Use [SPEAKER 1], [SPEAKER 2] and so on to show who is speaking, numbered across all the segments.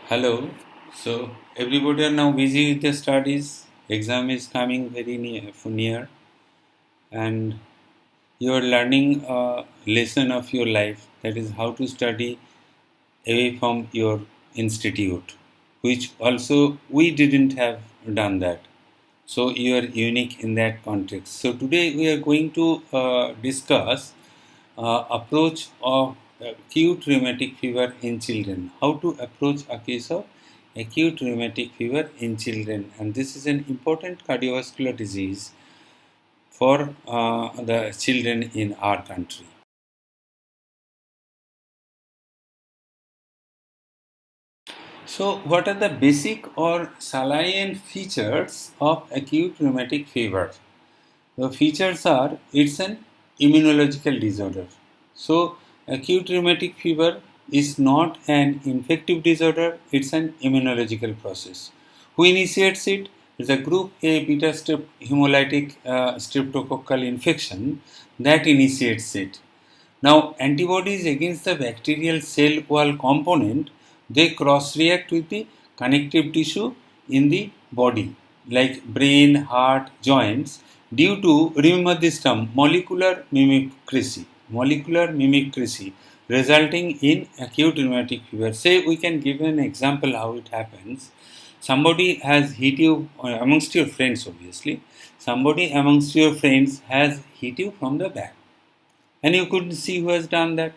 [SPEAKER 1] Hello. So everybody are now busy with their studies. Exam is coming very near, and you are learning a lesson of your life. That is how to study away from your institute, which also we didn't have done that. So you are unique in that context. So today we are going to discuss approach of acute rheumatic fever in children. How to approach a case of acute rheumatic fever in children, and this is an important cardiovascular disease for the children in our country. So, what are the basic or salient features of acute rheumatic fever? The features are it's an immunological disorder. So, acute rheumatic fever is not an infective disorder, it's an immunological process. Who initiates it? It's a group A beta strep hemolytic streptococcal infection that initiates it. Now, antibodies against the bacterial cell wall component, they cross react with the connective tissue in the body like brain, heart, joints due to, remember this term, molecular mimicry resulting in acute rheumatic fever. Say we can give an example how it happens. Somebody has hit you amongst your friends, obviously. Somebody amongst your friends has hit you from the back and you couldn't see who has done that.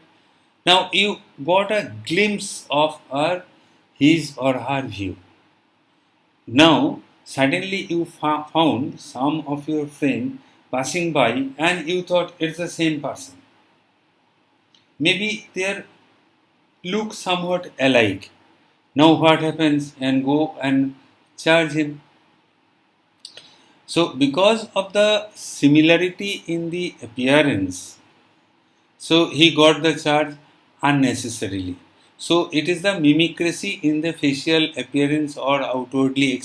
[SPEAKER 1] Now you got a glimpse of his or her view. Now suddenly you found some of your friend passing by and you thought it's the same person. Maybe they look somewhat alike. Now what happens? And go and charge him. So because of the similarity in the appearance, so he got the charge unnecessarily. So it is the mimicry in the facial appearance or outwardly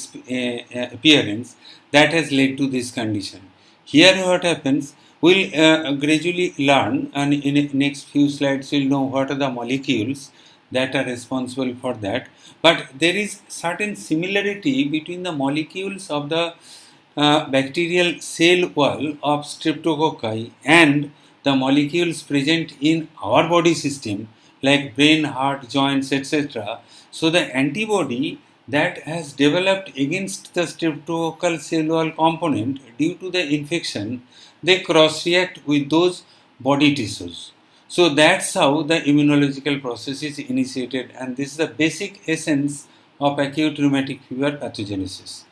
[SPEAKER 1] appearance that has led to this condition. Here what happens, we'll gradually learn, and in the next few slides we'll know what are the molecules that are responsible for that. But there is certain similarity between the molecules of the bacterial cell wall of streptococci and the molecules present in our body system like brain, heart, joints, etc. So the antibody that has developed against the streptococcal cell wall component due to the infection, they cross react with those body tissues. So that's how the immunological process is initiated, and this is the basic essence of acute rheumatic fever pathogenesis.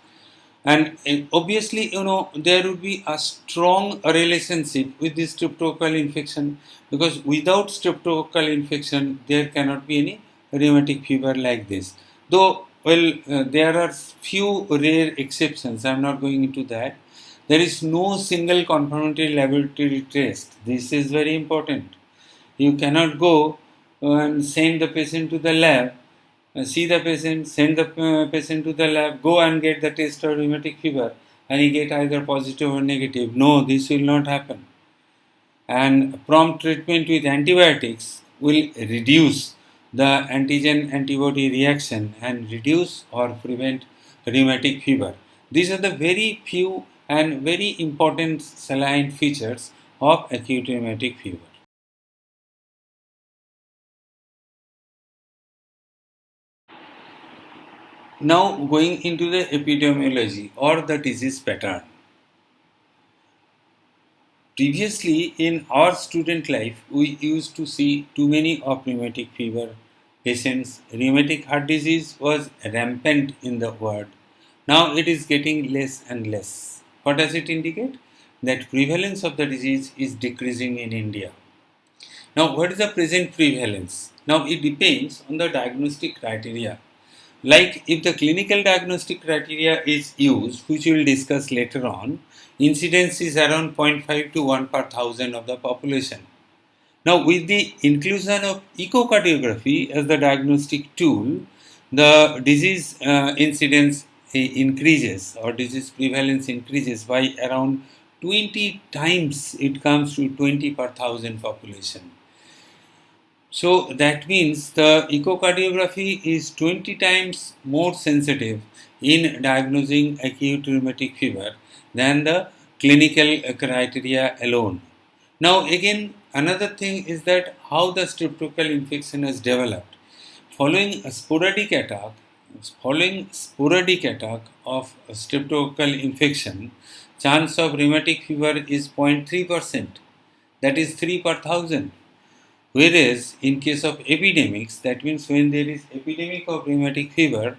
[SPEAKER 1] And obviously, there would be a strong relationship with this streptococcal infection, because without streptococcal infection there cannot be any rheumatic fever like this. Though there are few rare exceptions, I am not going into that. There is no single confirmatory laboratory test. This is very important. You cannot go and send the patient to the lab, see the patient, send the patient to the lab, go and get the test of rheumatic fever, and he get either positive or negative. No, this will not happen. And prompt treatment with antibiotics will reduce the antigen antibody reaction and reduce or prevent rheumatic fever. These are the very few and very important salient features of acute rheumatic fever. Now going into the epidemiology or the disease pattern. Previously in our student life, we used to see too many of rheumatic fever patients. Rheumatic heart disease was rampant in the world. Now it is getting less and less. What does it indicate? That prevalence of the disease is decreasing in India. Now, what is the present prevalence? Now, it depends on the diagnostic criteria. Like if the clinical diagnostic criteria is used, which we will discuss later on, incidence is around zero point 0.5 to 1 per thousand of the population. Now, with the inclusion of echocardiography as the diagnostic tool, the disease incidence increases or disease prevalence increases by around 20 times. It comes to 20 per thousand population. So that means the echocardiography is 20 times more sensitive in diagnosing acute rheumatic fever than the clinical criteria alone. Now again another thing is that how the streptococcal infection has developed. Following a sporadic attack of streptococcal infection, chance of rheumatic fever is 0.3%, that is 3 per thousand. Whereas in case of epidemics, that means when there is epidemic of rheumatic fever,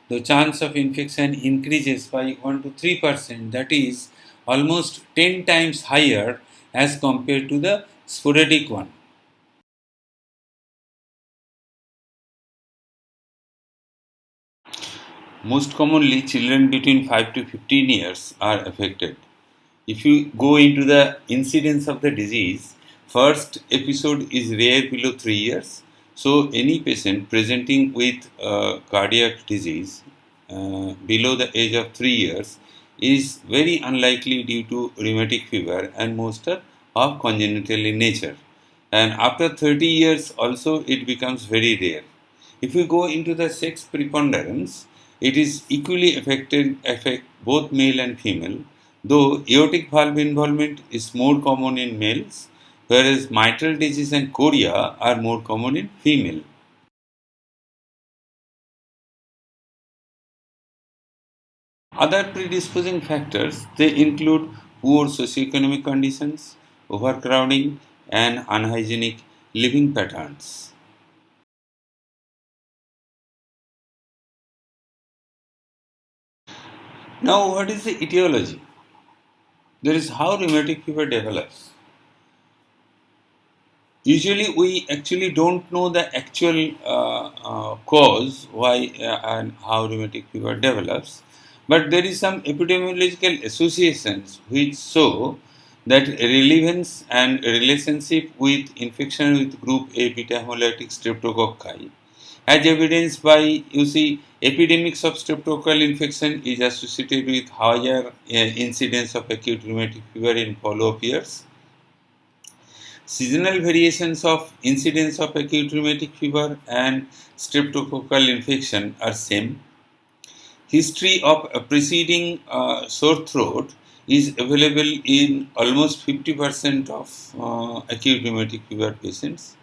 [SPEAKER 1] the chance of infection increases by 1 to 3%, that is almost 10 times higher as compared to the sporadic one. Most commonly, children between 5 to 15 years are affected. If you go into the incidence of the disease, first episode is rare below 3 years. So, any patient presenting with cardiac disease below the age of 3 years is very unlikely due to rheumatic fever, and most are of congenital in nature. And after 30 years also it becomes very rare. If we go into the sex preponderance, it is equally affect both male and female, though aortic valve involvement is more common in males, whereas mitral disease and chorea are more common in female. Other predisposing factors they include poor socioeconomic conditions, overcrowding, and unhygienic living patterns. Now, what is the etiology? There is how rheumatic fever develops. Usually, we actually don't know the actual cause why and how rheumatic fever develops, but there is some epidemiological associations which show that relevance and relationship with infection with group A beta hemolytic streptococci, as evidenced by you see epidemics of streptococcal infection is associated with higher incidence of acute rheumatic fever in follow-up years. Seasonal variations of incidence of acute rheumatic fever and streptococcal infection are same. History of a preceding sore throat is available in almost 50% of acute rheumatic fever patients.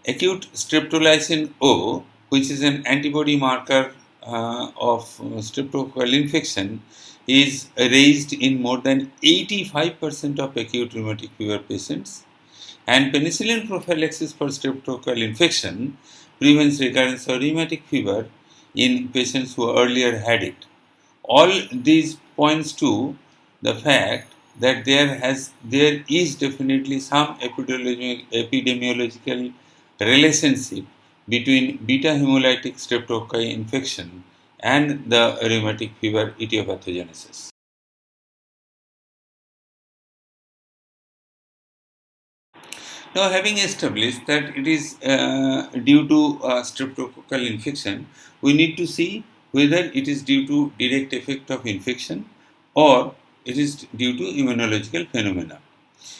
[SPEAKER 1] Acute streptolysin O, which is an antibody marker of streptococcal infection, is raised in more than 85% of acute rheumatic fever patients, and penicillin prophylaxis for streptococcal infection prevents recurrence of rheumatic fever in patients who earlier had it. All these points to the fact that there is definitely some epidemiological relationship between beta hemolytic streptococci infection and the rheumatic fever etiopathogenesis. Now, having established that it is due to streptococcal infection, we need to see whether it is due to direct effect of infection or it is due to immunological phenomena.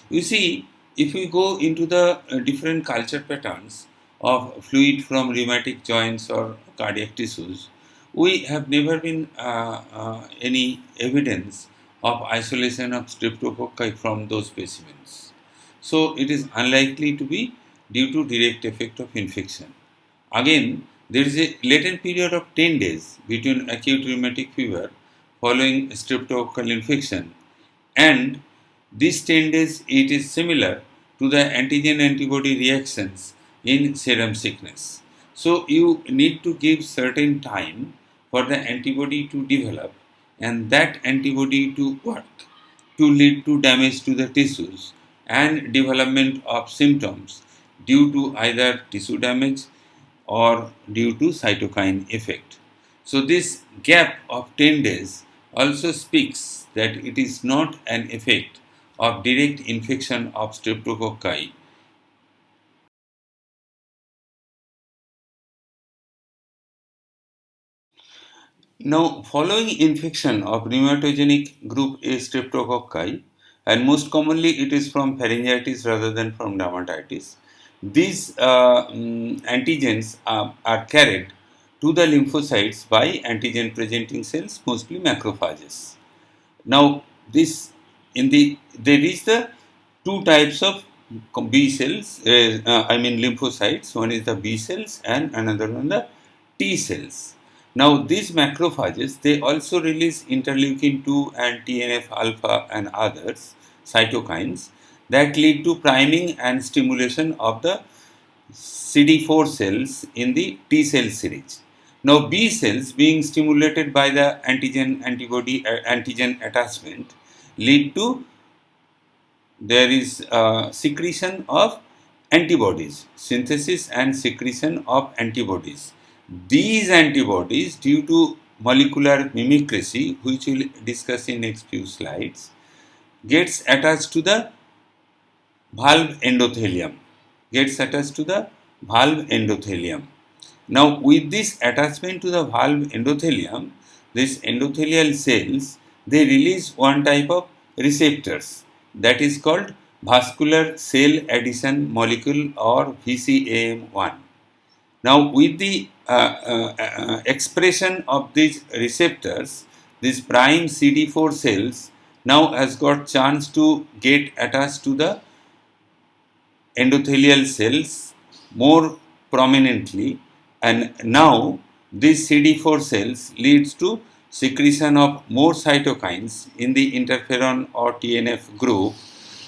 [SPEAKER 1] You see, if we go into the different culture patterns of fluid from rheumatic joints or cardiac tissues, we have never been any evidence of isolation of streptococci from those specimens. So it is unlikely to be due to direct effect of infection. Again, there is a latent period of 10 days between acute rheumatic fever following streptococcal infection, and these 10 days it is similar to the antigen antibody reactions in serum sickness. So you need to give certain time for the antibody to develop and that antibody to work to lead to damage to the tissues and development of symptoms due to either tissue damage or due to cytokine effect. So this gap of 10 days also speaks that it is not an effect of direct infection of streptococci. Now, following infection of rheumatogenic group A streptococci, and most commonly it is from pharyngitis rather than from dermatitis, These antigens are carried to the lymphocytes by antigen presenting cells, mostly macrophages. Now, this in the there is the two types of B cells, I mean lymphocytes. One is the B cells and another one the T cells. Now, these macrophages, they also release interleukin 2 and TNF alpha and others cytokines that lead to priming and stimulation of the CD4 cells in the T cell series. Now, B cells being stimulated by the antigen antibody antigen attachment lead to there is secretion of antibodies, synthesis and secretion of antibodies. These antibodies, due to molecular mimicry, which we'll discuss in next few slides, gets attached to the valve endothelium. Gets attached to the valve endothelium. Now, with this attachment to the valve endothelium, these endothelial cells, they release one type of receptors that is called vascular cell adhesion molecule or VCAM1. Now, with the expression of these receptors, these prime CD4 cells now has got chance to get attached to the endothelial cells more prominently, and now these CD4 cells leads to secretion of more cytokines in the interferon or TNF group,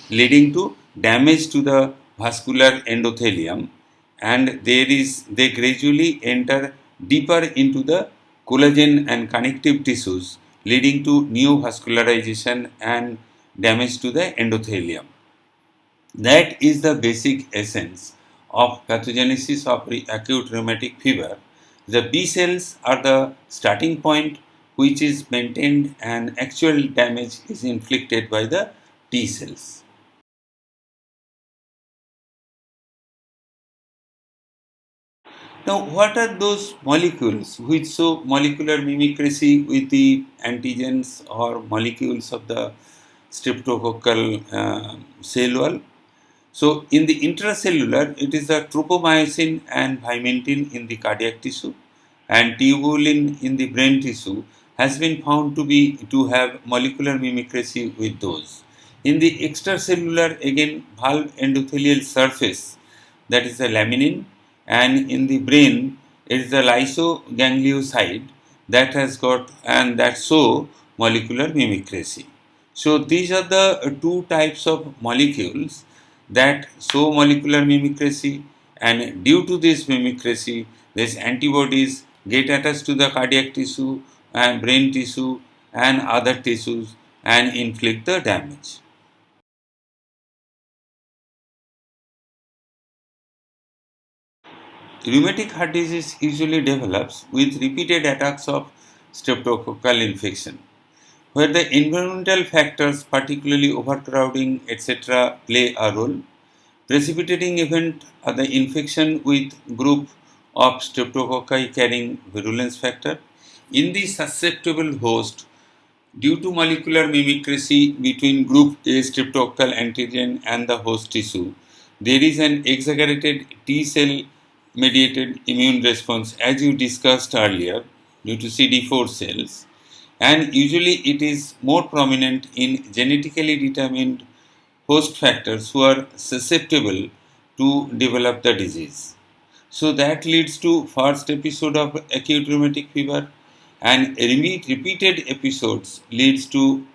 [SPEAKER 1] leading to damage to the vascular endothelium, and they gradually enter deeper into the collagen and connective tissues, leading to neovascularization and damage to the endothelium. That is the basic essence of pathogenesis of acute rheumatic fever. The B cells are the starting point which is maintained and actual damage is inflicted by the T cells. Now, what are those molecules which show molecular mimicry with the antigens or molecules of the streptococcal cell wall? So, in the intracellular, it is the tropomyosin and vimentin in the cardiac tissue, and tubulin in the brain tissue has been found to have molecular mimicry with those. In the extracellular, again, valve endothelial surface, that is the laminin, and in the brain, it is the lysoganglioside that has got and that show molecular mimicry. So, these are the two types of molecules that show molecular mimicry, and due to this mimicry, these antibodies get attached to the cardiac tissue and brain tissue and other tissues and inflict the damage. Rheumatic heart disease usually develops with repeated attacks of streptococcal infection, where the environmental factors, particularly overcrowding, etc., play a role. Precipitating event are the infection with group of streptococci carrying virulence factor in the susceptible host due to molecular mimicry between group A streptococcal antigen and the host tissue. There is an exaggerated T cell mediated immune response as you discussed earlier due to CD4 cells, and usually it is more prominent in genetically determined host factors who are susceptible to develop the disease. So that leads to first episode of acute rheumatic fever, and repeated episodes leads to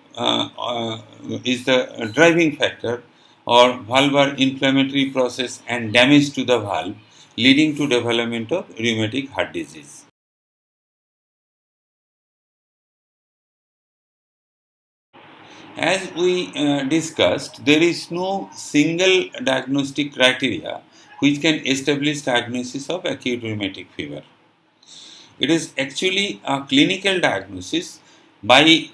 [SPEAKER 1] is the driving factor or valvar inflammatory process and damage to the valve, leading to development of rheumatic heart disease. As we discussed, there is no single diagnostic criteria which can establish diagnosis of acute rheumatic fever. It is actually a clinical diagnosis by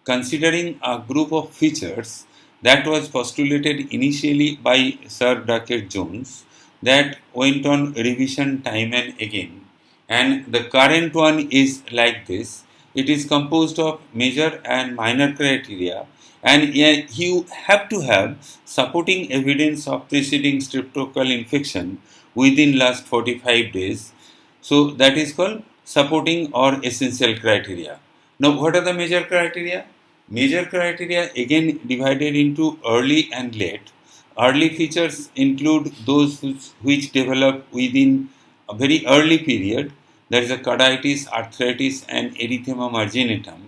[SPEAKER 1] considering a group of features that was postulated initially by Sir Duckett Jones that went on revision time and again, and the current one is like this. It is composed of major and minor criteria and you have to have supporting evidence of preceding streptococcal infection within last 45 days. So that is called supporting or essential criteria. Now what are the major criteria? Major criteria again divided into early and late. Early features include those which develop within a very early period, that is a carditis, arthritis and erythema marginatum,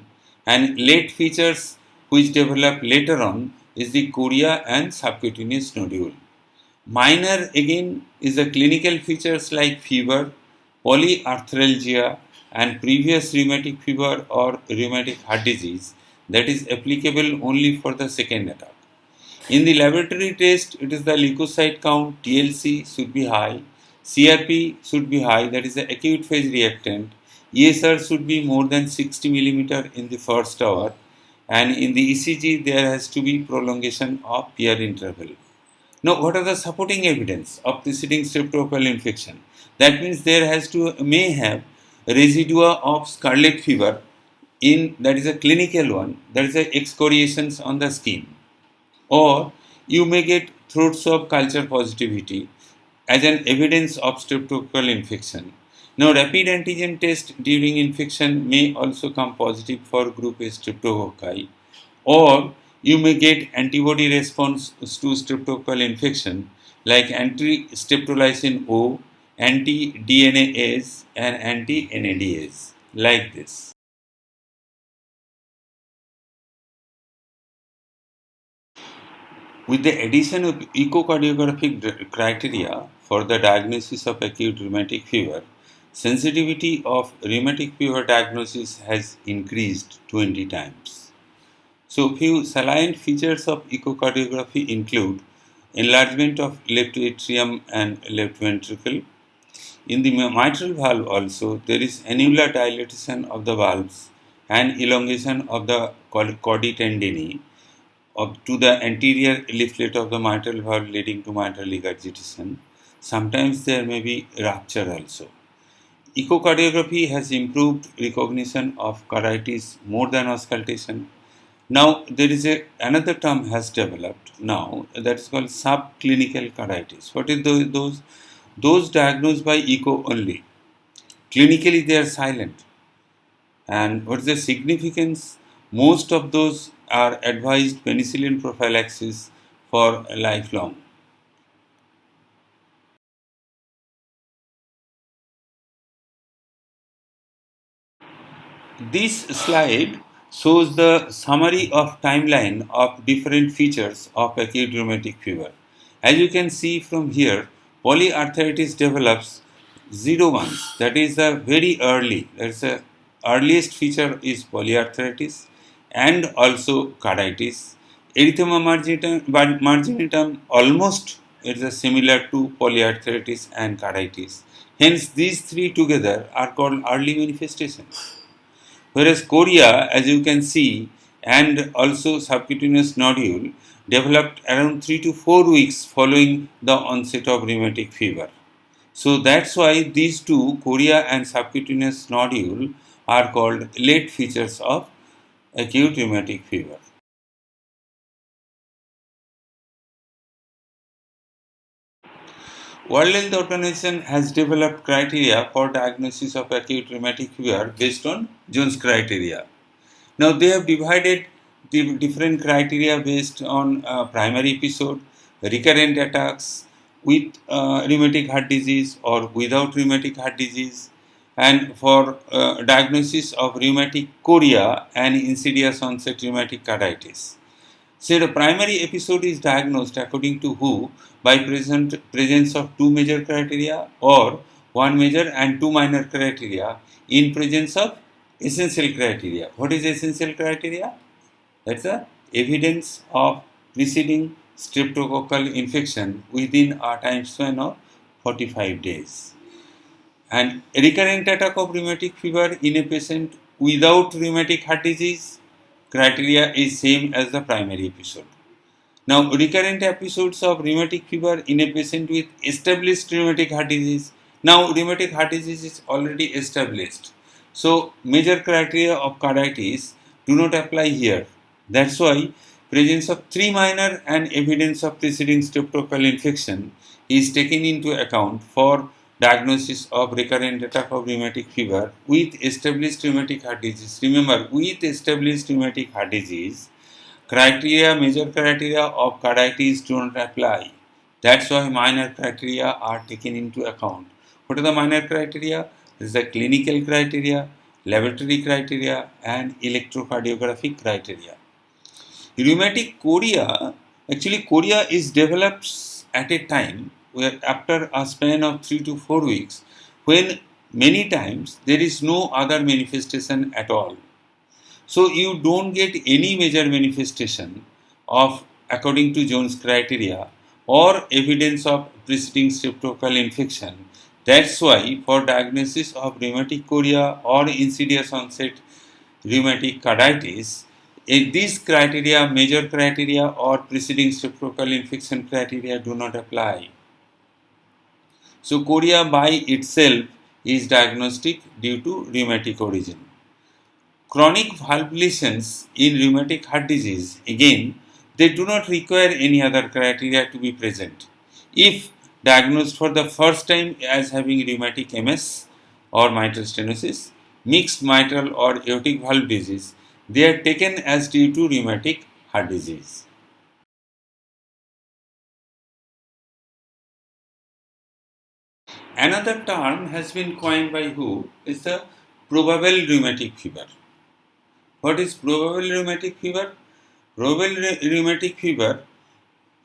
[SPEAKER 1] and late features which develop later on is the chorea and subcutaneous nodule. Minor again is the clinical features like fever, polyarthralgia and previous rheumatic fever or rheumatic heart disease that is applicable only for the second attack. In the laboratory test, it is the leukocyte count, TLC should be high, CRP should be high, that is the acute phase reactant, ESR should be more than 60 millimeter in the first hour, and in the ECG there has to be prolongation of peer interval. Now, what are the supporting evidence of preceding streptococcal infection? That means there has to may have residua of scarlet fever in, that is a clinical one, that is a excoriations on the skin, or you may get throat swab culture positivity as an evidence of streptococcal infection. Now, rapid antigen test during infection may also come positive for group A streptococci, or you may get antibody response to streptococcal infection like anti-streptolysin O, anti-DNase, and anti-NADase, like this. With the addition of echocardiographic criteria for the diagnosis of acute rheumatic fever, sensitivity of rheumatic fever diagnosis has increased 20 times. So, few salient features of echocardiography include enlargement of left atrium and left ventricle. In the mitral valve also, there is annular dilatation of the valves and elongation of the chordae tendineae to the anterior leaflet of the mitral valve leading to mitral regurgitation. Sometimes there may be rupture also. Echocardiography has improved recognition of carditis more than auscultation. Now there is another term has developed now that is called subclinical carditis. What is those? Those diagnosed by echo only. Clinically they are silent. And what is the significance? Most of those are advised penicillin prophylaxis for lifelong. This slide shows the summary of timeline of different features of acute rheumatic fever. As you can see from here, polyarthritis develops 01, that is the very early, that's the earliest feature is polyarthritis and also carditis. Erythema marginatum almost is similar to polyarthritis and carditis. Hence, these three together are called early manifestations. Whereas chorea, as you can see, and also subcutaneous nodule developed around 3 to 4 weeks following the onset of rheumatic fever. So that's why these two, chorea and subcutaneous nodule, are called late features of acute rheumatic fever. World Health Organization has developed criteria for diagnosis of acute rheumatic fever based on Jones criteria. Now they have divided the different criteria based on primary episode, recurrent attacks with rheumatic heart disease or without rheumatic heart disease, and for diagnosis of rheumatic chorea and insidious onset rheumatic carditis. So the primary episode is diagnosed according to WHO by presence of two major criteria or one major and two minor criteria in presence of essential criteria. What is essential criteria? That's the evidence of preceding streptococcal infection within a time span of 45 days. And recurrent attack of rheumatic fever in a patient without rheumatic heart disease criteria is same as the primary episode. Now, recurrent episodes of rheumatic fever in a patient with established rheumatic heart disease. Now, rheumatic heart disease is already established. So, major criteria of carditis do not apply here. That's why presence of 3 minor and evidence of preceding streptococcal infection is taken into account for diagnosis of recurrent attack of rheumatic fever with established rheumatic heart disease. Remember, with established rheumatic heart disease, major criteria of carditis do not apply. That's why minor criteria are taken into account. What are the minor criteria? This is the clinical criteria, laboratory criteria, and electrocardiographic criteria. Rheumatic chorea, actually chorea is developed at a time where after a span of 3 to 4 weeks, when many times there is no other manifestation at all. So you don't get any major manifestation of according to Jones criteria or evidence of preceding streptococcal infection. That's why for diagnosis of rheumatic chorea or insidious onset rheumatic carditis, these criteria, major criteria or preceding streptococcal infection criteria do not apply. So chorea by itself is diagnostic due to rheumatic origin. Chronic valve lesions in rheumatic heart disease, again, they do not require any other criteria to be present. If diagnosed for the first time as having rheumatic MS or mitral stenosis, mixed mitral or aortic valve disease, they are taken as due to rheumatic heart disease. Another term has been coined by who is the probable rheumatic fever. What is probable rheumatic fever? Probable rheumatic fever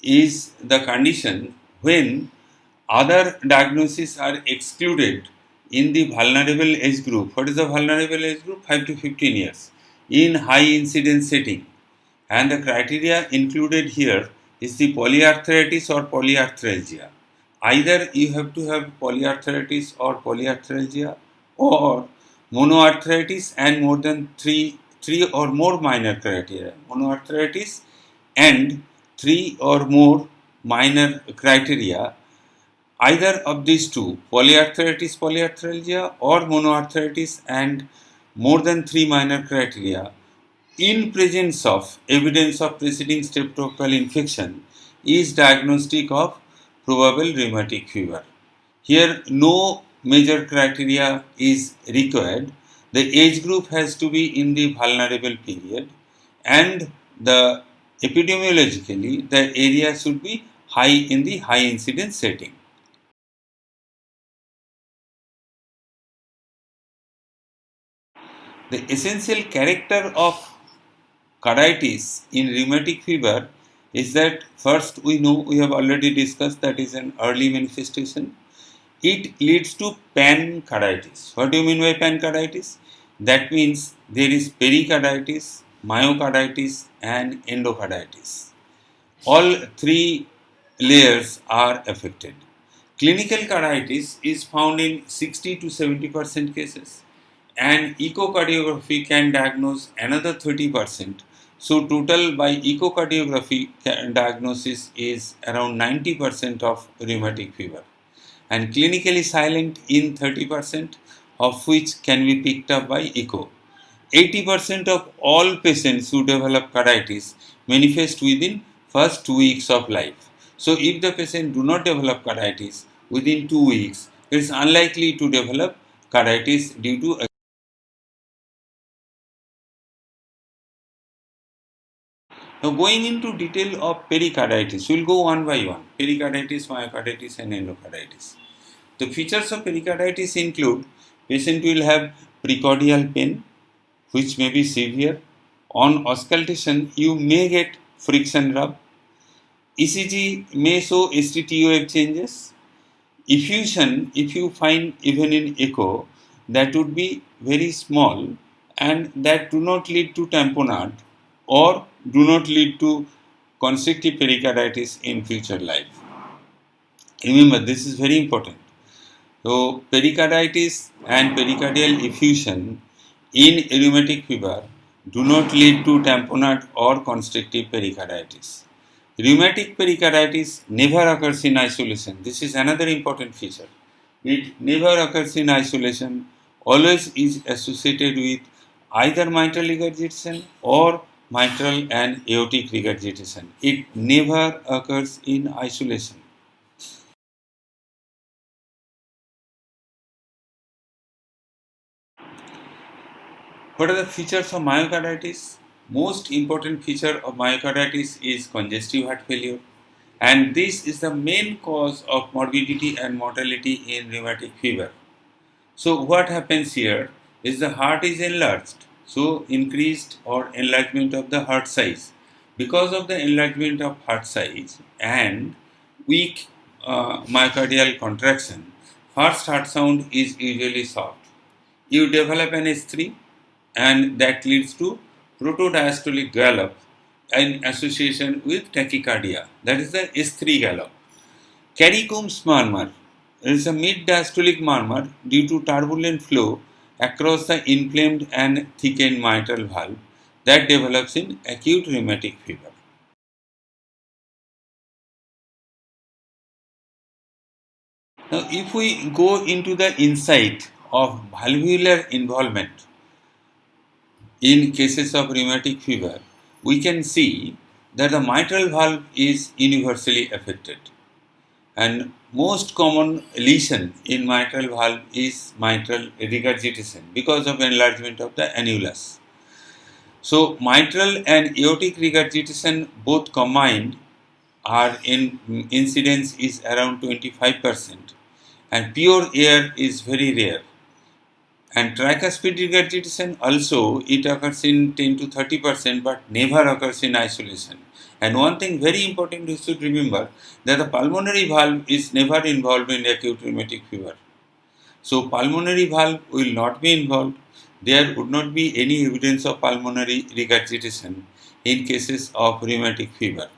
[SPEAKER 1] is the condition when other diagnoses are excluded in the vulnerable age group. What is the vulnerable age group? 5 to 15 years in high incidence setting. And the criteria included here is the polyarthritis or polyarthralgia. Either you have to have polyarthritis or polyarthralgia or monoarthritis and more than three or more minor criteria. Monoarthritis and 3 or more minor criteria, either of these two, polyarthritis, polyarthralgia or monoarthritis and more than 3 minor criteria, in presence of evidence of preceding streptococcal infection is diagnostic of probable rheumatic fever. Here no major criteria is required. The age group has to be in the vulnerable period and the epidemiologically the area should be high in the high incidence setting. The essential character of carditis in rheumatic fever is that first we know we have already discussed that is an early manifestation. It leads to pancarditis. What do you mean by pancarditis? That means there is pericarditis, myocarditis and endocarditis. All three layers are affected. Clinical carditis is found in 60 to 70% cases and echocardiography can diagnose another 30%. So total by echocardiography diagnosis is around 90% of rheumatic fever and clinically silent in 30% of which can be picked up by echo. 80% of all patients who develop carditis manifest within first 2 weeks of life. So if the patient do not develop carditis within 2 weeks, it is unlikely to develop carditis due to. Now going into detail of pericarditis, we will go one by one. Pericarditis, myocarditis and endocarditis. The features of pericarditis include patient will have precordial pain which may be severe. On auscultation, you may get friction rub. ECG may show STTOF changes. Effusion, if you find even in echo, that would be very small and that do not lead to tamponade or do not lead to constrictive pericarditis in future life. Remember, this is very important. So, pericarditis and pericardial effusion in rheumatic fever do not lead to tamponade or constrictive pericarditis. Rheumatic pericarditis never occurs in isolation. This is another important feature. It never occurs in isolation, always is associated with either mitral regurgitation or mitral and aortic regurgitation. It never occurs in isolation. What are the features of myocarditis? Most important feature of myocarditis is congestive heart failure, and this is the main cause of morbidity and mortality in rheumatic fever. So what happens here is the heart is enlarged, so increased or enlargement of the heart size. Because of the enlargement of heart size and weak myocardial contraction, first heart sound is usually soft. You develop an S3 and that leads to protodiastolic gallop in association with tachycardia. That is the S3 gallop. Cary-Coombs murmur is a mid-diastolic murmur due to turbulent flow across the inflamed and thickened mitral valve that develops in acute rheumatic fever. Now, if we go into the insight of valvular involvement in cases of rheumatic fever, we can see that the mitral valve is universally affected. And most common lesion in mitral valve is mitral regurgitation because of enlargement of the annulus. So mitral and aortic regurgitation both combined are in incidence is around 25%, and pure air is very rare. And tricuspid regurgitation also it occurs in 10 to 30%, but never occurs in isolation. And one thing very important you should remember that the pulmonary valve is never involved in acute rheumatic fever. So pulmonary valve will not be involved. There would not be any evidence of pulmonary regurgitation in cases of rheumatic fever.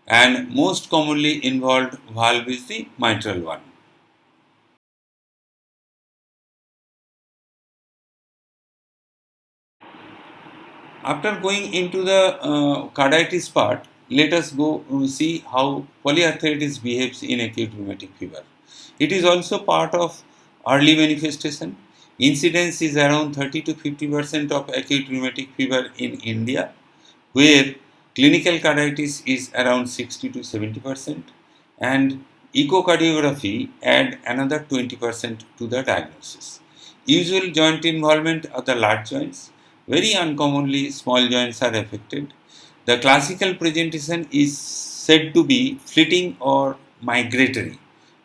[SPEAKER 1] And most commonly involved valve is the mitral one. After going into the carditis part, let us go see how polyarthritis behaves in acute rheumatic fever. It is also part of early manifestation. Incidence is around 30 to 50% of acute rheumatic fever in India, where clinical carditis is around 60 to 70%, and echocardiography add another 20% to the diagnosis. Usual joint involvement of the large joints. Very uncommonly, small joints are affected. The classical presentation is said to be fleeting or migratory.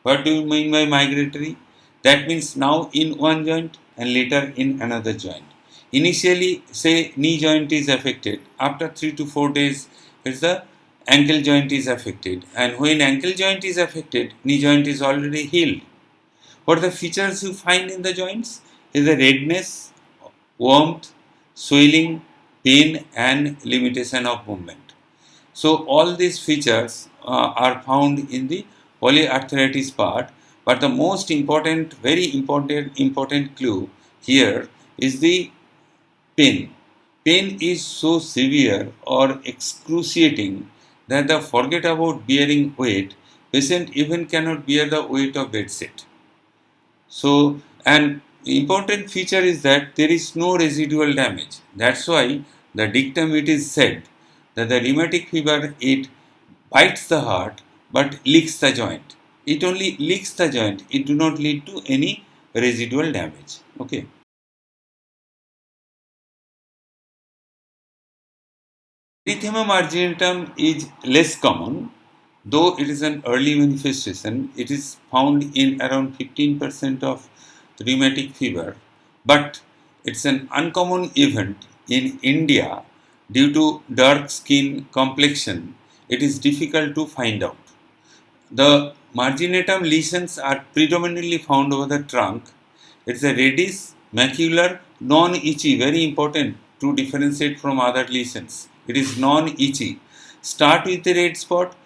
[SPEAKER 1] What do you mean by migratory? That means now in one joint and later in another joint. Initially, say knee joint is affected. After 3 to 4 days, it's the ankle joint is affected. And when ankle joint is affected, knee joint is already healed. What are the features you find in the joints? Is the redness, warmth, swelling, pain, and limitation of movement. So all these features are found in the polyarthritis part, but the most important, very important clue here is the pain. Pain is so severe or excruciating that the forget about bearing weight, patient even cannot bear the weight of bed set. So, an important feature is that there is no residual damage. That's why the dictum it is said that the rheumatic fever it bites the heart but licks the joint. It only licks the joint. It do not lead to any residual damage. Okay. Erythema marginatum is less common, though it is an early manifestation. It is found in around 15% of rheumatic fever, but it's an uncommon event in India due to dark skin complexion. It is difficult to find out. The marginatum lesions are predominantly found over the trunk. It's a reddish, macular, non-itchy, very important to differentiate from other lesions. It is non-itchy. Start with a red spot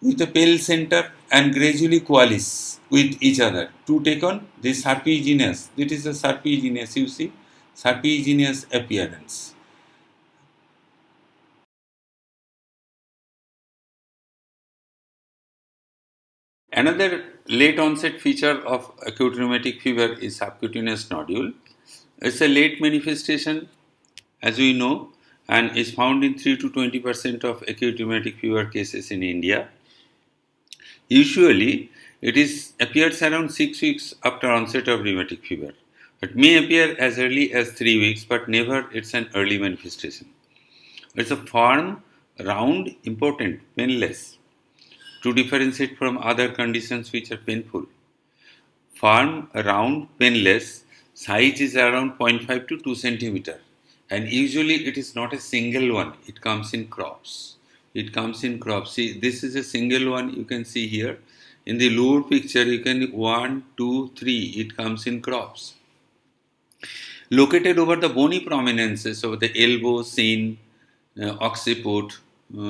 [SPEAKER 1] with a pale center and gradually coalesce with each other to take on this serpiginous. It is a serpiginous, you see, serpiginous appearance. Another late onset feature of acute rheumatic fever is subcutaneous nodule. It's a late manifestation, as we know, and is found in 3 to 20% of acute rheumatic fever cases in India. Usually, it appears around 6 weeks after onset of rheumatic fever. It may appear as early as 3 weeks, but never it's an early manifestation. It's a firm, round, important, painless, to differentiate from other conditions which are painful. Firm, round, painless, size is around 0.5 to 2 centimeter, and usually it is not a single one, it comes in crops. It comes in crops. See, this is a single one you can see here. In the lower picture, you can 1, 2, 3, it comes in crops. Located over the bony prominences of the elbow, shin, occiput,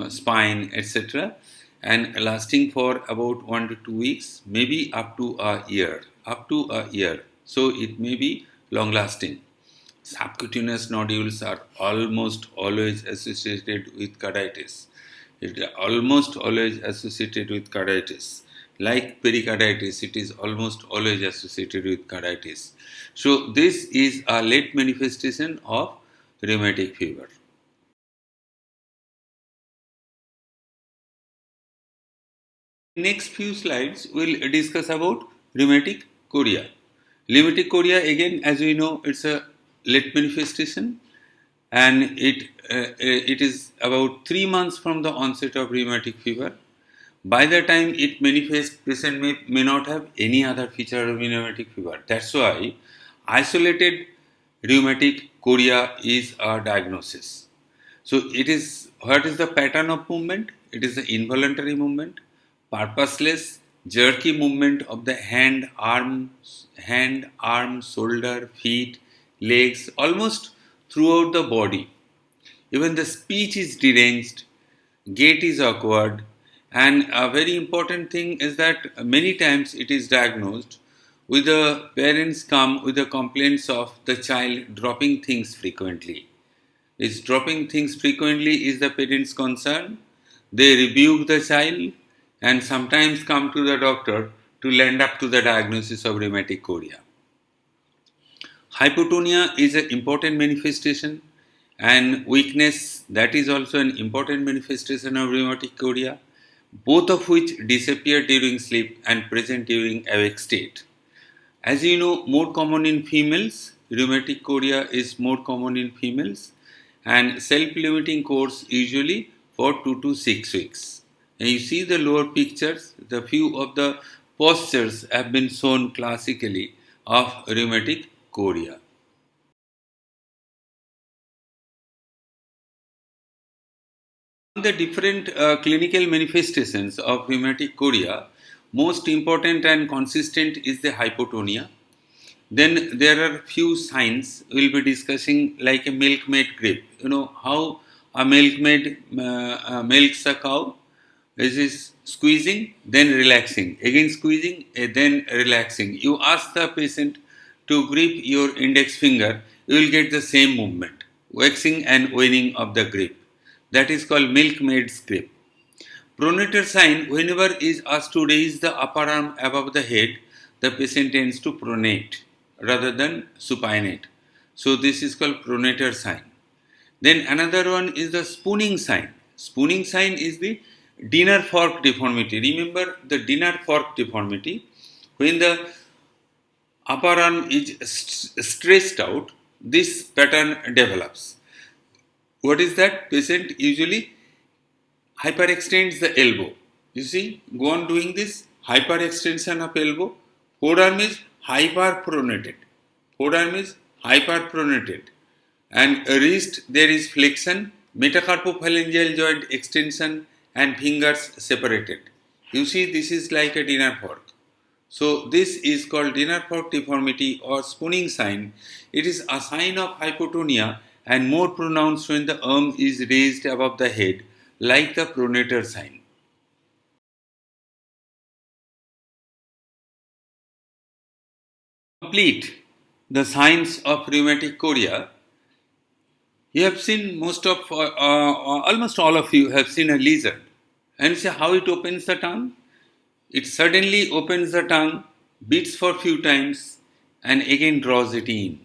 [SPEAKER 1] spine, etc., and lasting for about 1 to 2 weeks, maybe up to a year. Up to a year. So it may be long lasting. Subcutaneous nodules are almost always associated with carditis. It is almost always associated with carditis. Like pericarditis, it is almost always associated with carditis. So this is a late manifestation of rheumatic fever. Next few slides we'll discuss about rheumatic chorea. Rheumatic chorea, again, as we know, it's a late manifestation, and it is about 3 months from the onset of rheumatic fever. By the time it manifests, patient may not have any other feature of rheumatic fever. That's why isolated rheumatic chorea is a diagnosis. So it is, what is the pattern of movement? It is the involuntary movement, purposeless, jerky movement of the hand, arm, shoulder, feet, legs, almost throughout the body. Even the speech is deranged, gait is awkward, and a very important thing is that many times it is diagnosed with the parents come with the complaints of the child dropping things frequently. Is dropping things frequently is the parent's concern. They rebuke the child and sometimes come to the doctor to land up to the diagnosis of rheumatic chorea. Hypotonia is an important manifestation, and weakness, that is also an important manifestation of rheumatic chorea, both of which disappear during sleep and present during awake state. As you know, more common in females, rheumatic chorea is more common in females, and self-limiting course usually for 2 to 6 weeks. And you see the lower pictures, the few of the postures have been shown classically of rheumatic chorea. The different clinical manifestations of rheumatic chorea, most important and consistent is the hypotonia. Then there are few signs we'll be discussing, like a milkmaid grip. You know how a milkmaid milks a cow? This is squeezing, then relaxing, again squeezing, then relaxing. You ask the patient to grip your index finger, you will get the same movement, waxing and waning of the grip. That is called milkmaid's grip. Pronator sign, whenever is asked to raise the upper arm above the head, the patient tends to pronate rather than supinate. So this is called pronator sign. Then another one is the spooning sign. Spooning sign is the dinner fork deformity. Remember the dinner fork deformity. When the upper arm is stretched out, this pattern develops. What is that? Patient usually hyperextends the elbow. You see, go on doing this hyperextension of elbow. Forearm is hyperpronated. Forearm is hyperpronated. And wrist, there is flexion, metacarpophalangeal joint extension, and fingers separated. You see, this is like a dinner fork. So this is called dinner fork deformity or spooning sign. It is a sign of hypotonia and more pronounced when the arm is raised above the head, like the pronator sign. Complete the signs of rheumatic chorea. You have seen almost all of you have seen a lizard, and see how it opens the tongue. It suddenly opens the tongue, beats for few times, and again draws it in.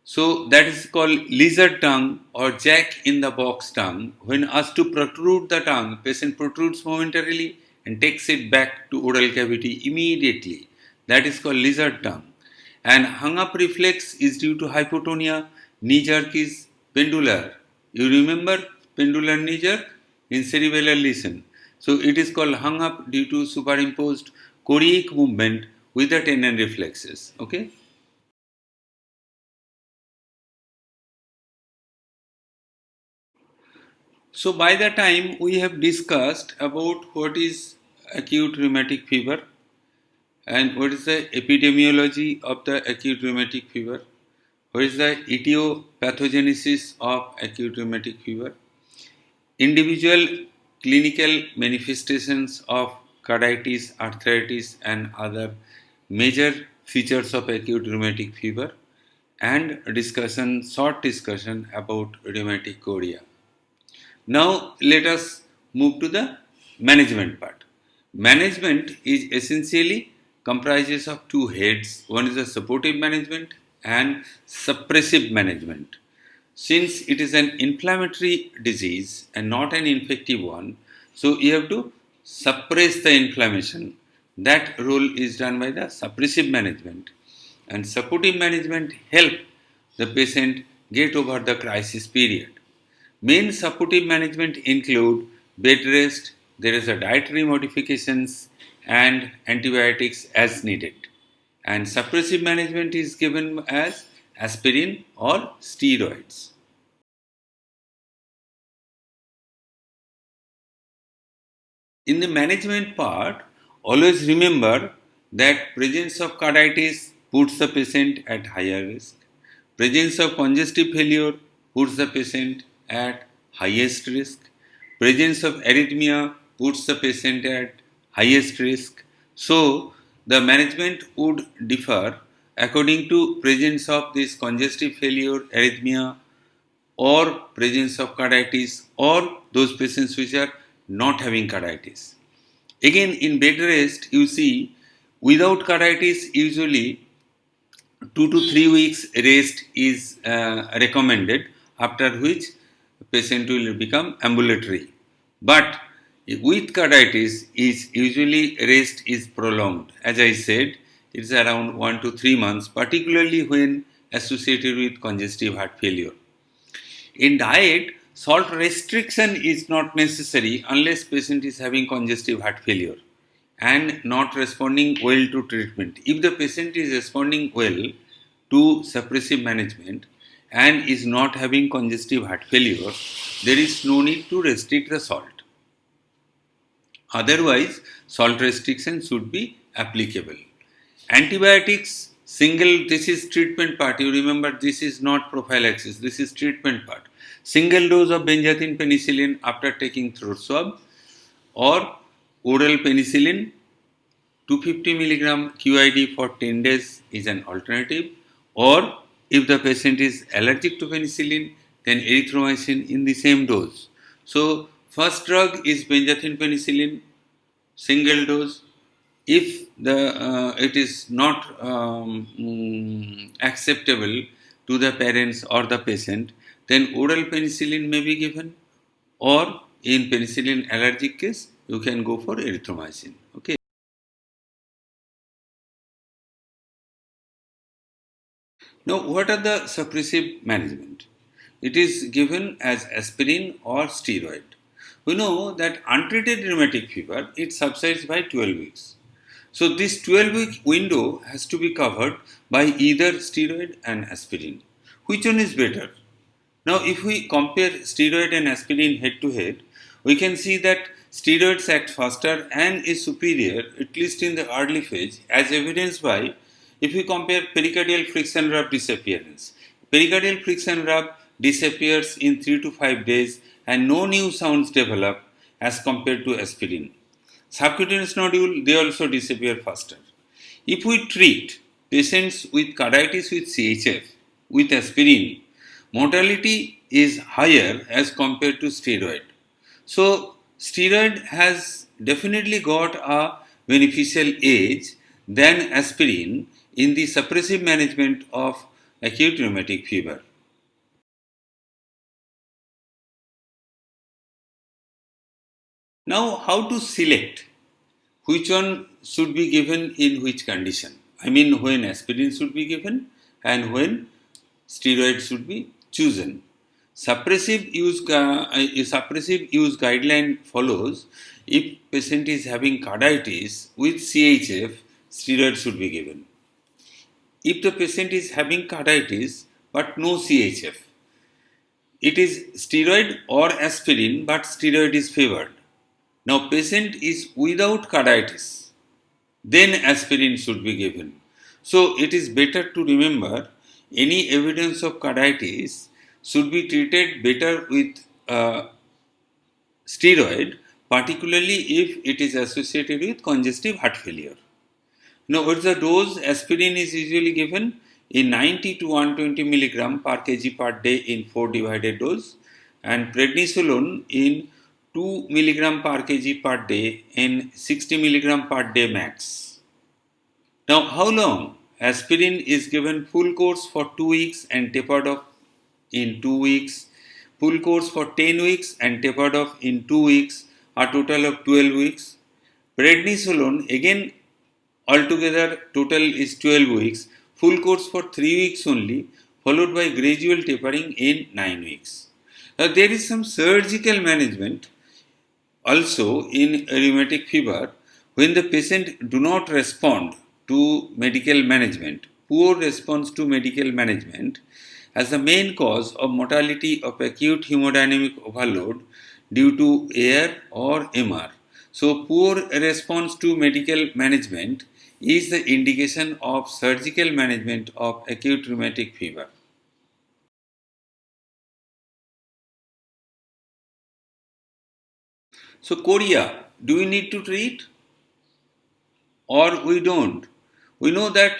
[SPEAKER 1] So that is called lizard tongue or jack in the box tongue. When asked to protrude the tongue, patient protrudes momentarily and takes it back to oral cavity immediately. That is called lizard tongue. And hung up reflex is due to hypotonia. Knee jerk is pendular. You remember pendular knee jerk in cerebellar lesion. So it is called hung up due to superimposed choreic movement with the tendon reflexes. Okay. So by the time we have discussed about what is acute rheumatic fever and what is the epidemiology of the acute rheumatic fever, what is the etiopathogenesis of acute rheumatic fever, individual clinical manifestations of carditis, arthritis and other major features of acute rheumatic fever, and short discussion about rheumatic chorea. Now let us move to the management part. Management is essentially comprises of two heads. One is the supportive management and suppressive management. Since it is an inflammatory disease and not an infective one, so you have to suppress the inflammation. That role is done by the suppressive management, and supportive management help the patient get over the crisis period. Main supportive management include bed rest, there is a dietary modifications and antibiotics as needed. And suppressive management is given as aspirin or steroids. In the management part, always remember that presence of carditis puts the patient at higher risk. Presence of congestive failure puts the patient at highest risk. Presence of arrhythmia puts the patient at highest risk. So the management would differ according to presence of this congestive failure, arrhythmia, or presence of carditis, or those patients which are not having carditis. Again, in bed rest, you see, without carditis, usually 2 to 3 weeks rest is recommended, after which patient will become ambulatory. But with carditis, is usually rest is prolonged. As I said, it's around 1 to 3 months, particularly when associated with congestive heart failure. In diet, salt restriction is not necessary unless patient is having congestive heart failure and not responding well to treatment. If the patient is responding well to suppressive management and is not having congestive heart failure, there is no need to restrict the salt. Otherwise, salt restriction should be applicable. Antibiotics, single, this is treatment part. You remember, this is not prophylaxis, this is treatment part. Single dose of benzathine penicillin after taking throat swab, or oral penicillin 250 milligram QID for 10 days is an alternative. Or if the patient is allergic to penicillin, then erythromycin in the same dose. So first drug is benzathine penicillin, single dose. If it is not acceptable to the parents or the patient, then oral penicillin may be given, or in penicillin allergic case, you can go for erythromycin. Okay. Now, what are the suppressive management? It is given as aspirin or steroid. We know that untreated rheumatic fever, it subsides by 12 weeks. So this 12-week window has to be covered by either steroid and aspirin. Which one is better? Now if we compare steroid and aspirin head to head, we can see that steroids act faster and is superior, at least in the early phase, as evidenced by if we compare pericardial friction rub disappearance. Pericardial friction rub disappears in 3 to 5 days and no new sounds develop as compared to aspirin. Subcutaneous nodule, they also disappear faster. If we treat patients with carditis with CHF with aspirin, mortality is higher as compared to steroid. So, steroid has definitely got a beneficial edge than aspirin in the suppressive management of acute rheumatic fever. Now, how to select which one should be given in which condition? I mean, when aspirin should be given and when steroid should be chosen. Suppressive use guideline follows if patient is having carditis with CHF, steroid should be given. If the patient is having carditis but no CHF, it is steroid or aspirin but steroid is favored. Now patient is without carditis, then aspirin should be given. So it is better to remember any evidence of carditis should be treated better with steroid, particularly if it is associated with congestive heart failure. Now, what's the dose? Aspirin is usually given in 90 to 120 milligram per kg per day in 4 divided dose, and prednisolone in 2 milligram per kg per day in 60 milligram per day max. Now, how long? Aspirin is given full course for 2 weeks and tapered off in 2 weeks, full course for 10 weeks and tapered off in 2 weeks, a total of 12 weeks. Prednisolone again altogether total is 12 weeks, full course for 3 weeks only, followed by gradual tapering in 9 weeks. Now, there is some surgical management also in rheumatic fever when the patient do not respond to medical management, poor response to medical management as the main cause of mortality of acute hemodynamic overload due to AR or MR. So, poor response to medical management is the indication of surgical management of acute rheumatic fever. So, chorea, do we need to treat or we don't? We know that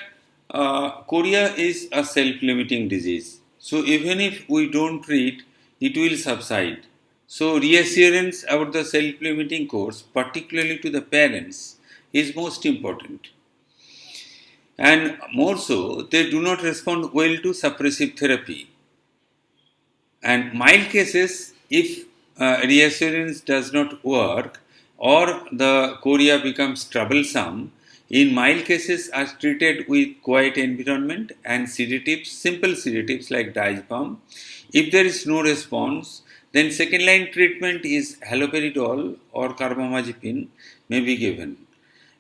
[SPEAKER 1] chorea is a self-limiting disease. So, even if we don't treat, it will subside. So, reassurance about the self-limiting course, particularly to the parents, is most important. And more so, they do not respond well to suppressive therapy. And mild cases, if reassurance does not work or the chorea becomes troublesome, in mild cases are treated with quiet environment and sedatives, simple sedatives like diazepam. If there is no response, then second line treatment is haloperidol or carbamazepine may be given.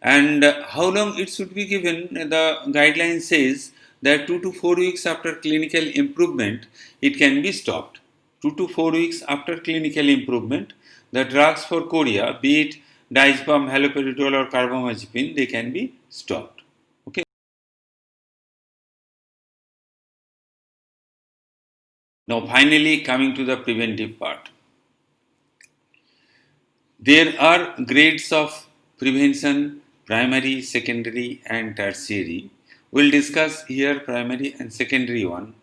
[SPEAKER 1] And how long it should be given? The guideline says that 2 to 4 weeks after clinical improvement, it can be stopped. 2 to 4 weeks after clinical improvement, the drugs for chorea, be it diazepam, haloperidol, or carbamazepine, they can be stopped. Okay. Now, finally, coming to the preventive part. There are grades of prevention: primary, secondary, and tertiary. We'll discuss here primary and secondary one.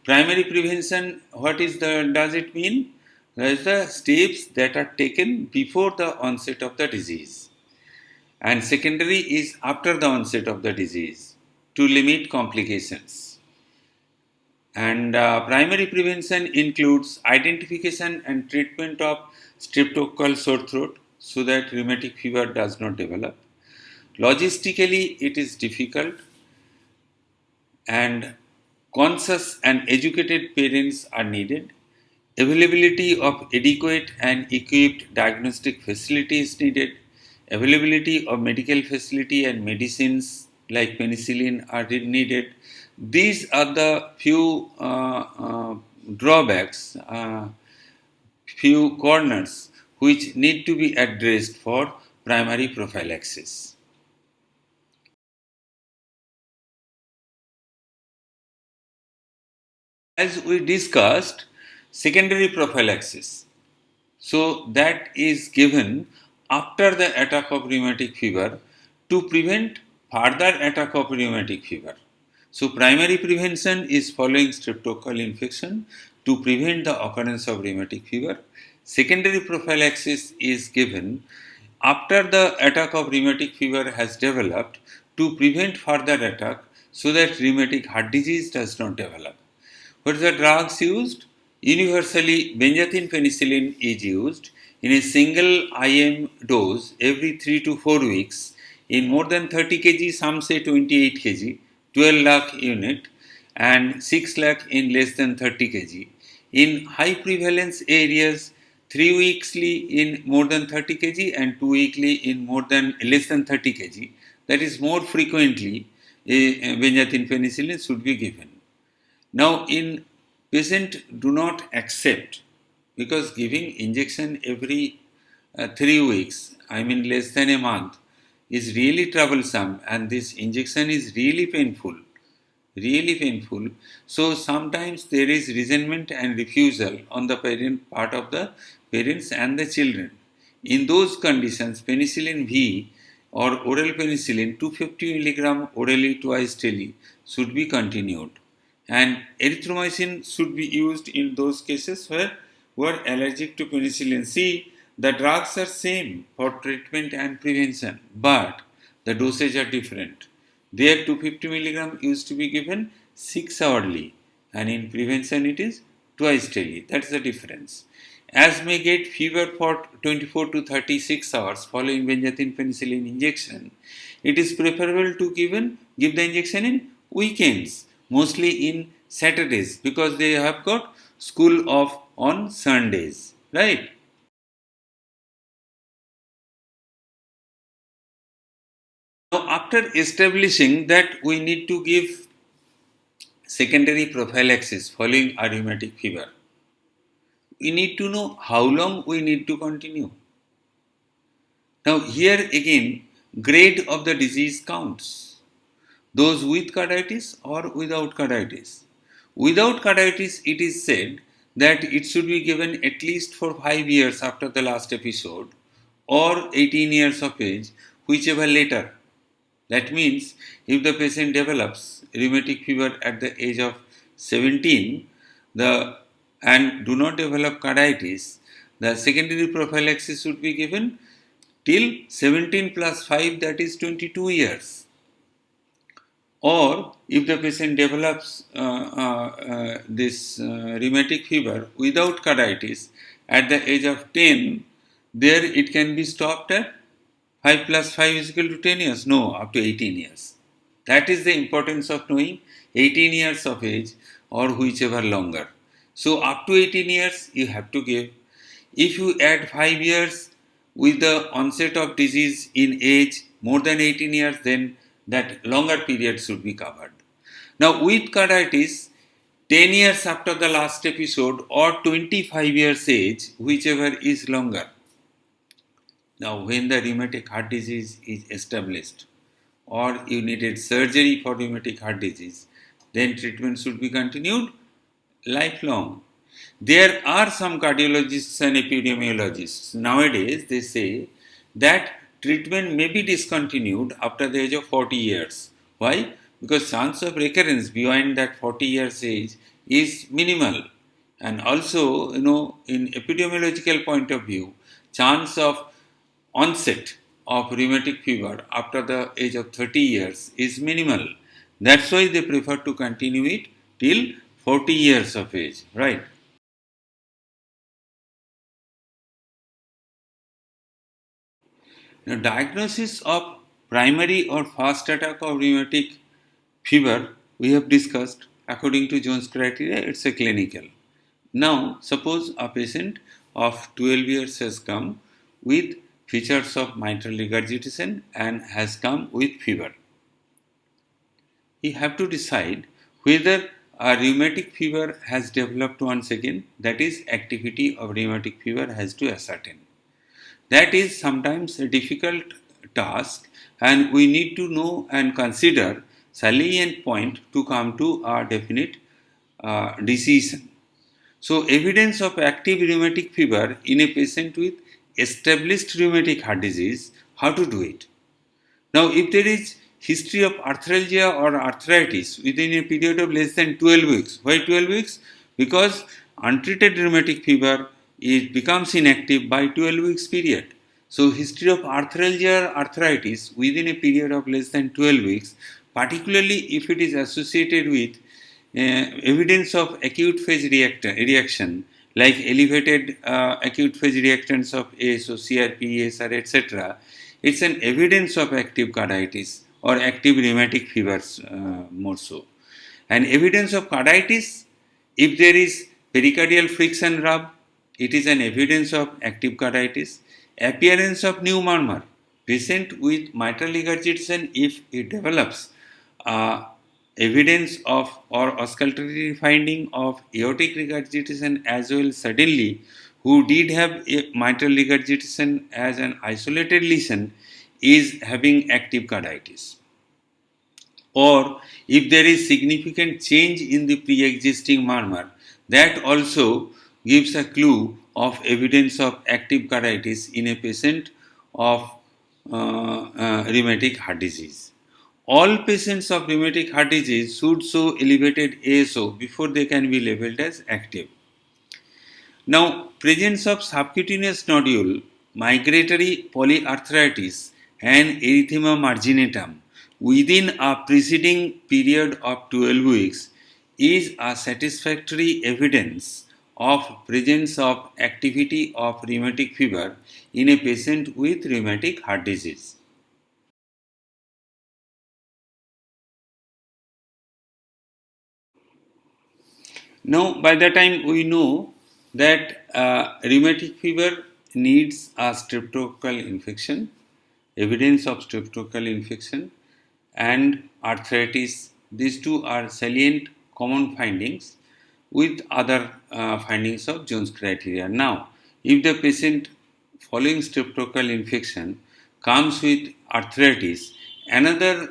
[SPEAKER 1] Primary prevention, does it mean? That is the steps that are taken before the onset of the disease. And secondary is after the onset of the disease to limit complications. And primary prevention includes identification and treatment of streptococcal sore throat so that rheumatic fever does not develop. Logistically, it is difficult, and conscious and educated parents are needed. Availability of adequate and equipped diagnostic facilities needed. Availability of medical facility and medicines like penicillin are needed. These are the few drawbacks, few corners which need to be addressed for primary prophylaxis. As we discussed, secondary prophylaxis. So that is given after the attack of rheumatic fever to prevent further attack of rheumatic fever. So primary prevention is following streptococcal infection to prevent the occurrence of rheumatic fever. Secondary prophylaxis is given after the attack of rheumatic fever has developed to prevent further attack so that rheumatic heart disease does not develop. What are the drugs used? Universally, benzathine penicillin is used in a single IM dose every 3 to 4 weeks in more than 30 kg, some say 28 kg, 12 lakh unit, and 6 lakh in less than 30 kg. In high prevalence areas, 3 weekly in more than 30 kg and 2 weekly in more than less than 30 kg. That is, more frequently, benzathine penicillin should be given. Now, in patient do not accept, because giving injection every 3 weeks, I mean less than a month, is really troublesome, and this injection is really painful, really painful. So sometimes there is resentment and refusal on the part of the parents and the children. In those conditions, penicillin V or oral penicillin 250 milligram orally twice daily should be continued, and erythromycin should be used in those cases where we are allergic to penicillin. See, the drugs are same for treatment and prevention, but the dosage are different. There 250 milligram used to be given 6 hourly, and in prevention it is twice daily. That's the difference. As may get fever for 24 to 36 hours following benzathine penicillin injection, it is preferable to give the injection in weekends, mostly in Saturdays, because they have got school off on Sundays, right? Now, after establishing that we need to give secondary prophylaxis following a rheumatic fever, we need to know how long we need to continue. Now, here again, grade of the disease counts. Those with carditis or without carditis. Without carditis, it is said that it should be given at least for 5 years after the last episode or 18 years of age, whichever later. That means if the patient develops rheumatic fever at the age of 17 and do not develop carditis, the secondary prophylaxis should be given till 17 plus 5, that is 22 years. Or if the patient develops this rheumatic fever without carditis at the age of 10, there it can be stopped at 5 plus 5 is equal to 10 years. No, up to 18 years. That is the importance of knowing 18 years of age or whichever longer. So up to 18 years you have to give. If you add 5 years with the onset of disease in age more than 18 years, then that longer period should be covered. Now with carditis, 10 years after the last episode or 25 years age, whichever is longer. Now when the rheumatic heart disease is established or you needed surgery for rheumatic heart disease, then treatment should be continued lifelong. There are some cardiologists and epidemiologists nowadays, they say that treatment may be discontinued after the age of 40 years. Why? Because chance of recurrence beyond that 40 years age is minimal. And also, in epidemiological point of view, chance of onset of rheumatic fever after the age of 30 years is minimal. That's why they prefer to continue it till 40 years of age, right? Now, diagnosis of primary or first attack of rheumatic fever we have discussed. According to Jones criteria, it's a clinical. Now, suppose a patient of 12 years has come with features of mitral regurgitation and has come with fever. You have to decide whether a rheumatic fever has developed once again, that is, activity of rheumatic fever has to ascertain. That is sometimes a difficult task, and we need to know and consider salient point to come to a definite decision. So, evidence of active rheumatic fever in a patient with established rheumatic heart disease, how to do it? Now, if there is history of arthralgia or arthritis within a period of less than 12 weeks, why 12 weeks? Because untreated rheumatic fever becomes inactive by 12 weeks period. So, history of arthralgia or arthritis within a period of less than 12 weeks particularly if it is associated with evidence of acute phase reaction like elevated acute phase reactants of ASO, CRP, ESR, etc. It's an evidence of active carditis or active rheumatic fevers more so. And evidence of carditis, if there is pericardial friction rub, it is an evidence of active carditis. Appearance of new murmur, patient with mitral regurgitation, if it develops evidence of or auscultatory finding of aortic regurgitation as well suddenly, who did have a mitral regurgitation as an isolated lesion, is having active carditis. Or if there is significant change in the pre-existing murmur, that also gives a clue of evidence of active carditis in a patient of rheumatic heart disease. All patients of rheumatic heart disease should show elevated ASO before they can be labeled as active. Now, presence of subcutaneous nodule, migratory polyarthritis, and erythema marginatum within a preceding period of 12 weeks is a satisfactory evidence of presence of activity of rheumatic fever in a patient with rheumatic heart disease. Now, by the time we know that rheumatic fever needs a streptococcal infection, evidence of streptococcal infection, and arthritis, these two are salient common findings with other findings of Jones criteria. Now, if the patient following streptococcal infection comes with arthritis, another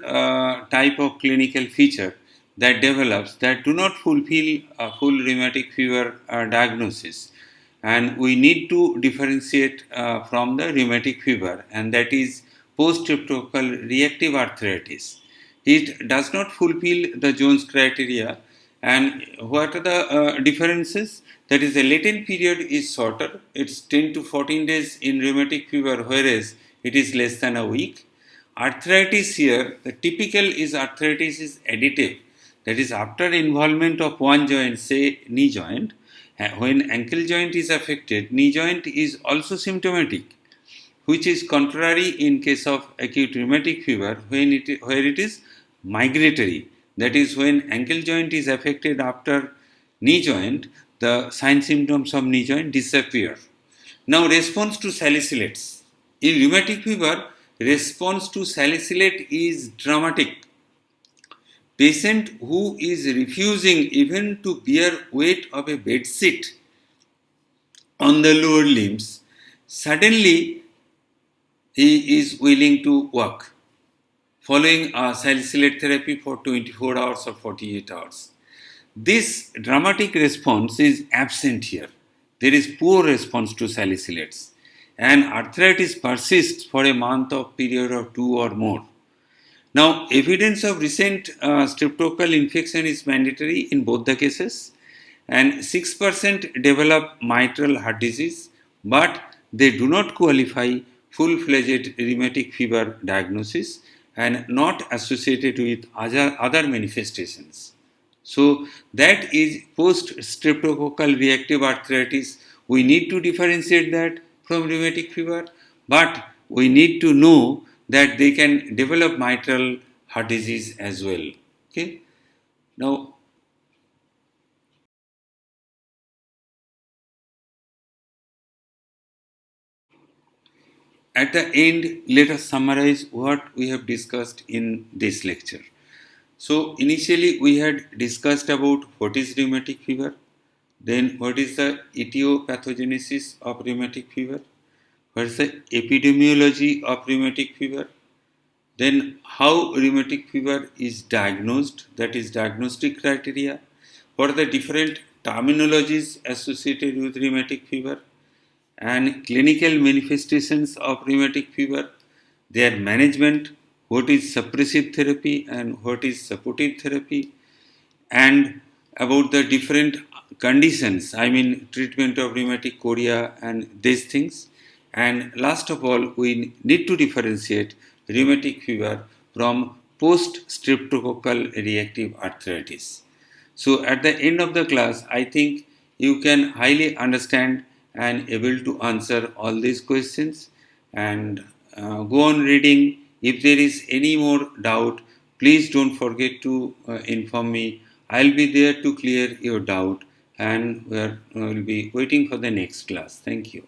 [SPEAKER 1] type of clinical feature that develops that do not fulfill a full rheumatic fever diagnosis, and we need to differentiate from the rheumatic fever, and that is post streptococcal reactive arthritis. It does not fulfill the Jones criteria. And what are the differences? That is, the latent period is shorter. It's 10 to 14 days in rheumatic fever, whereas it is less than a week. Arthritis here, the typical is arthritis is additive. That is, after involvement of one joint, say knee joint, when ankle joint is affected, knee joint is also symptomatic, which is contrary in case of acute rheumatic fever where it is migratory. That is, when ankle joint is affected after knee joint, the sign symptoms of knee joint disappear. Now, response to salicylates. In rheumatic fever, response to salicylate is dramatic. Patient who is refusing even to bear weight of a bed sheet on the lower limbs, suddenly he is willing to walk following a salicylate therapy for 24 hours or 48 hours. This dramatic response is absent here. There is poor response to salicylates, and arthritis persists for a month of period of 2 or more. Now, evidence of recent streptococcal infection is mandatory in both the cases, and 6% develop mitral heart disease, but they do not qualify full-fledged rheumatic fever diagnosis and not associated with other manifestations. So, that is post-streptococcal reactive arthritis. We need to differentiate that from rheumatic fever, but we need to know that they can develop mitral heart disease as well. Okay. Now, at the end, let us summarize what we have discussed in this lecture. So, initially we had discussed about what is rheumatic fever, then what is the etiopathogenesis of rheumatic fever, what is the epidemiology of rheumatic fever, then how rheumatic fever is diagnosed, that is diagnostic criteria, what are the different terminologies associated with rheumatic fever, and clinical manifestations of rheumatic fever, their management, what is suppressive therapy and what is supportive therapy, and about the different conditions, I mean treatment of rheumatic chorea and these things. And last of all, we need to differentiate rheumatic fever from post streptococcal reactive arthritis. So at the end of the class, I think you can highly understand and able to answer all these questions, and go on reading. If there is any more doubt, please don't forget to inform me. I'll be there to clear your doubt, and we'll be waiting for the next class. Thank you.